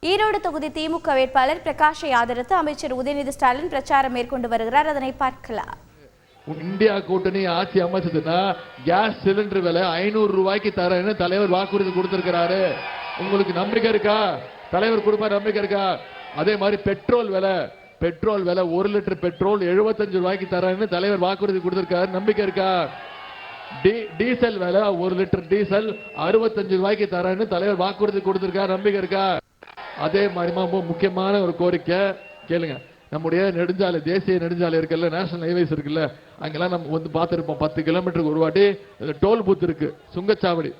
ஈரோடு தொகுதி திமுக வேட்பாளர் பிரகாஷை ஆதரித்து அமைச்சர் உதயநிதி ஸ்டாலின் பிரச்சாரம் மேற்கொண்டு வருகிறார். அதனை பார்க்கலாம். இந்தியா கூட்டணி ஆட்சி அமைச்சதுன்னா கேஸ் சிலிண்டர் விலை 500 ரூபாய்க்கு தரேன்னு தலைவர் வாக்குறுதி கொடுத்திருக்கிறாரு. உங்களுக்கு நம்பிக்கை இருக்கா? தலைவர் கொடுப்பார், நம்பிக்கை இருக்கா? அதே மாதிரி பெட்ரோல் விலை 1 லிட்டர் பெட்ரோல் 75 ரூபாய்க்கு தரேன்னு தலைவர் வாக்குறுதி கொடுத்திருக்காரு. நம்பிக்கை இருக்கா? டீசல் விலை 1 லிட்டர் டீசல் 65 ரூபாய்க்கு தரேன்னு தலைவர் வாக்குறுதி கொடுத்திருக்காரு. நம்பிக்கை இருக்கா? அதே மாதிரி முக்கியமான ஒரு கோரிக்கை கேளுங்க. நம்முடைய நெடுஞ்சாலை, தேசிய நெடுஞ்சாலை இருக்குல்ல, நேஷனல் ஹைவேஸ் இருக்குல்ல, அங்கெல்லாம் நம்ம வந்து பார்த்துருப்போம். 10 கிலோமீட்டருக்கு ஒரு வாட்டி டோல் பூத் இருக்கு, சுங்கச்சாவடி,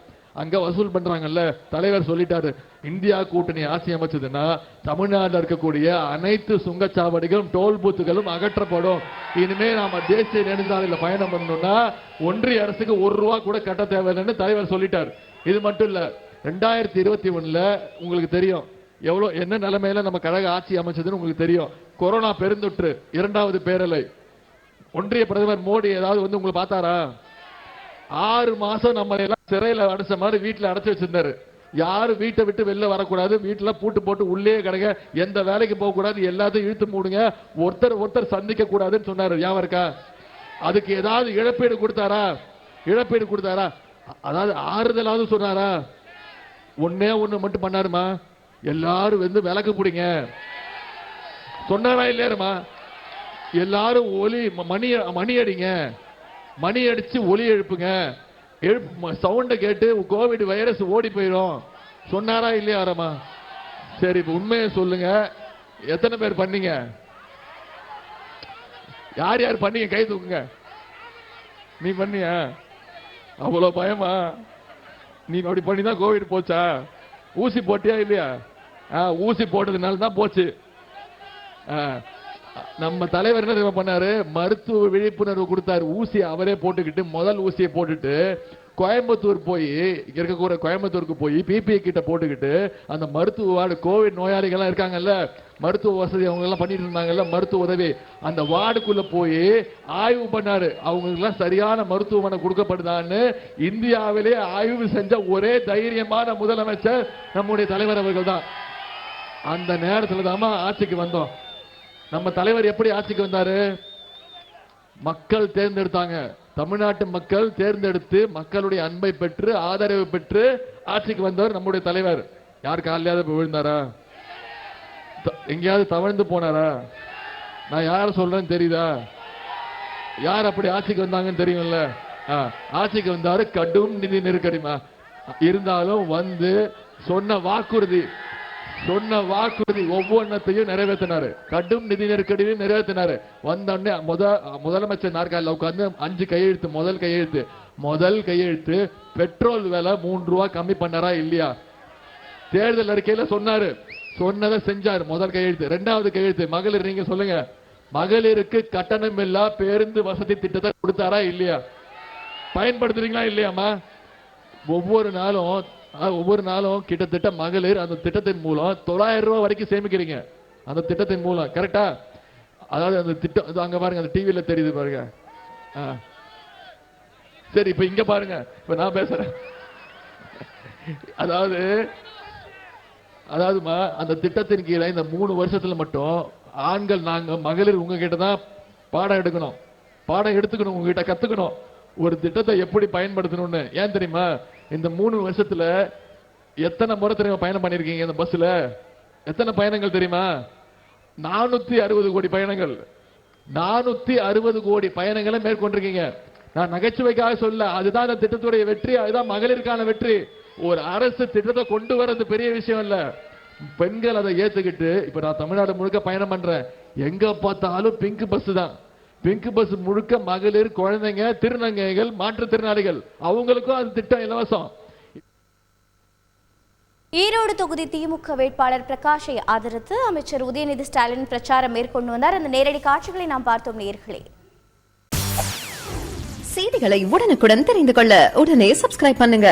அங்க வசூல் பண்றாங்கல்ல. தலைவர் சொல்லிட்டாரு, இந்தியா கூட்டணி ஆட்சி அமைச்சதுன்னா தமிழ்நாட்டில் இருக்கக்கூடிய அனைத்து சுங்கச்சாவடிகளும் டோல் பூத்துகளும் அகற்றப்படும். இனிமே நாம தேசிய நெடுஞ்சாலையில பயணம் பண்ணணும்னா ஒன்றிய அரசுக்கு 1 ரூபா கூட கட்ட தேவையில்லைன்னு தலைவர் சொல்லிட்டார். இது மட்டும் இல்ல, 2021 உங்களுக்கு தெரியும் எவ்வளவு என்ன நிலைமையில நம்ம கழக ஆட்சி அமைச்சதுன்னு உங்களுக்கு தெரியும். கொரோனா பெருந்தொற்று, 2வது பேரலை. ஒன்றிய பிரதமர் மோடி ஏதாவது வந்து உங்களை பார்த்தாரா? 6 மாசம் நம்ம எல்லாம் சிறையில அடைச்ச மாதிரி வீட்டுல அடைச்சு வச்சிருந்தாரு. யாரும் வீட்டை விட்டு வெளில வரக்கூடாது, வீட்டுல பூட்டு போட்டு உள்ளே கிடங்க, எந்த வேலைக்கு போக கூடாது, எல்லாத்தையும் இழுத்து மூடுங்க, ஒருத்தர் சந்திக்க கூடாதுன்னு சொன்னாரு. ஞாபகம் இருக்கா? அதுக்கு ஏதாவது இழப்பீடு கொடுத்தாரா? அதாவது ஆறுதலாவது சொன்னாரா? ஒன்னே ஒண்ணு மட்டும் பண்ணாருமா, எல்லாரும் வந்து விளக்கு பிடிங்க சொன்னாரா இல்லையாருமா? எல்லாரும் மணி அடிங்க, மணி அடிச்சு ஒலி எழுப்புங்க, சவுண்ட கேட்டு கோவிட் வைரஸ் ஓடி போயிடும் சொன்னாரா இல்லையாரமா? சரி, இப்ப உண்மையை சொல்லுங்க, எத்தனை பேர் பண்ணீங்க? யார் யார் பண்ணீங்க? கை தூக்குங்க. நீ பண்ணிய? அவ்வளவு பயமா? நீ அப்படி பண்ணிதான் கோவிட் போச்சா? ஊசி போட்டியா இல்லையா? ஊசி போட்டதுனால தான் போச்சு. நம்ம தலைவர் என்ன பண்ணாரு? மருத்துவ விழிப்புணர்வு கொடுத்தாரு. ஊசி அவரே போட்டுக்கிட்டு, முதல் ஊசியை போட்டுட்டு கோயம்புத்தூருக்கு போய் பிபி கிட்ட போட்டுக்கிட்டு அந்த மருத்துவ வார்டு, கோவிட் நோயாளிகள் இருக்காங்கல்ல, மருத்துவ வசதி அவங்க எல்லாம் பண்ணிட்டு இருந்தாங்கல்ல, மருத்துவ உதவி, அந்த வார்டுக்குள்ள போய் ஆய்வு பண்ணாரு. அவங்களுக்கு எல்லாம் சரியான மருத்துவமனை கொடுக்கப்படுதான்னு இந்தியாவிலே ஆய்வு செஞ்ச ஒரே தைரியமான முதலமைச்சர் நம்முடைய தலைவர் அவர்கள் தான். அந்த நேரத்தில் தான் ஆட்சிக்கு வந்தோம். நம்ம தலைவர் எப்படி ஆட்சிக்கு வந்தாரு? மக்கள் தேர்ந்தெடுத்தாங்க. தமிழ்நாட்டு மக்கள் தேர்ந்தெடுத்து மக்களுடைய அன்பை பெற்று ஆதரவு பெற்று ஆட்சிக்கு வந்தவர் நம்முடைய தலைவர். யார் காலையாவது விழுந்தாரா? எங்கேயாவது தவழ்ந்து போனாரா? நான் யார சொல்றேன்னு தெரியுதா? யார் அப்படி ஆட்சிக்கு வந்தாங்கன்னு தெரியும்ல? ஆட்சிக்கு வந்தாரு. கடும் நிதி நெருக்கடிமா இருந்தாலும் வந்து சொன்ன வாக்குறுதி ஒவ்வொன்றத்தையும் நிறைவேற்றினாரு. கடும் நிதி நெருக்கடியும் நிறைவேற்றினாரு. வந்தோடனே முதலமைச்சர் நாற்காலில் உட்கார்ந்து 5 கையெழுத்து. முதல் கையெழுத்து பெட்ரோல் விலை 3 ரூபா கம்மி பண்ணாரா இல்லையா? தேர்தல் அறிக்கையில சொன்னாரு, சொன்னதை செஞ்சாரு. முதல் கையெழுத்து. 2வது கையெழுத்து மகளிர். நீங்க சொல்லுங்க, மகளிருக்கு கட்டணம் இல்லா பேருந்து வசதி திட்டத்தை கொடுத்தாரா இல்லையா? பயன்படுத்துறீங்களா இல்லையாமா? ஒவ்வொரு நாளும் கிட்டத்தட்ட மகளிர் அந்த திட்டத்தின் மூலம் 900 ரூபாய் வரைக்கும் சேமிக்கிறீங்க. அந்த திட்டத்தின் மூலம் கரெக்டா? அதாவது அந்த திட்டம் அங்க பாருங்க, அந்த டிவியில தெரியுது பாருங்க. சரி, இப்ப இங்க பாருங்க, இப்ப நான் பேசுறேன். அதாவதுமா அந்த திட்டத்தின் கீழே இந்த 3 வருஷத்துல மட்டும் ஆண்கள், நாங்க மகளிர் உங்ககிட்ட தான் பாடம் எடுத்துக்கணும், உங்ககிட்ட கத்துக்கணும் ஒரு திட்டத்தை எப்படி பயன்படுத்தணும்னு. ஏன் தெரியுமா? இந்த 3 வருஷத்துல எத்தனை முறை தெரியுமா பயணம் பண்ணிருக்கீங்க? இந்த பஸ்ல எத்தனை பயணங்கள் தெரியுமா? 460 கோடி பயணங்கள். 460 கோடி பயணங்களை மேற்கொண்டிருக்கீங்க. நான் நகைச்சுவைக்காக சொல்ல, அதுதான் இந்த திட்டத்துடைய வெற்றி, அதுதான் மகளிருக்கான வெற்றி. ஒரு அரசு திட்டத்தை கொண்டு வர்றது பெரிய விஷயம் இல்ல, பெண்கள் அதை ஏத்துக்கிட்டு. இப்ப நான் தமிழ்நாடு முழுக்க பயணம் பண்றேன், எங்க பார்த்தாலும் பிங்க் பஸ் தான். பிங்க் பஸ் முழுக்க மகளிர், குழந்தைங்க, திருநங்கைகள், மாற்றுத்திறனாளிகள், அவங்களுக்கும் அது திட்டம் இலவசம். ஈரோடு தொகுதி திமுக வேட்பாளர் பிரகாஷை ஆதரித்து அமைச்சர் உதயநிதி ஸ்டாலின் பிரச்சாரம் மேற்கொண்டு வந்தார். அந்த நேரடி காட்சிகளை நாம் பார்த்தோம். நேயர்களே, செய்திகளை உடனுக்குடன் தெரிந்து கொள்ள உடனே சப்ஸ்கிரைப் பண்ணுங்க.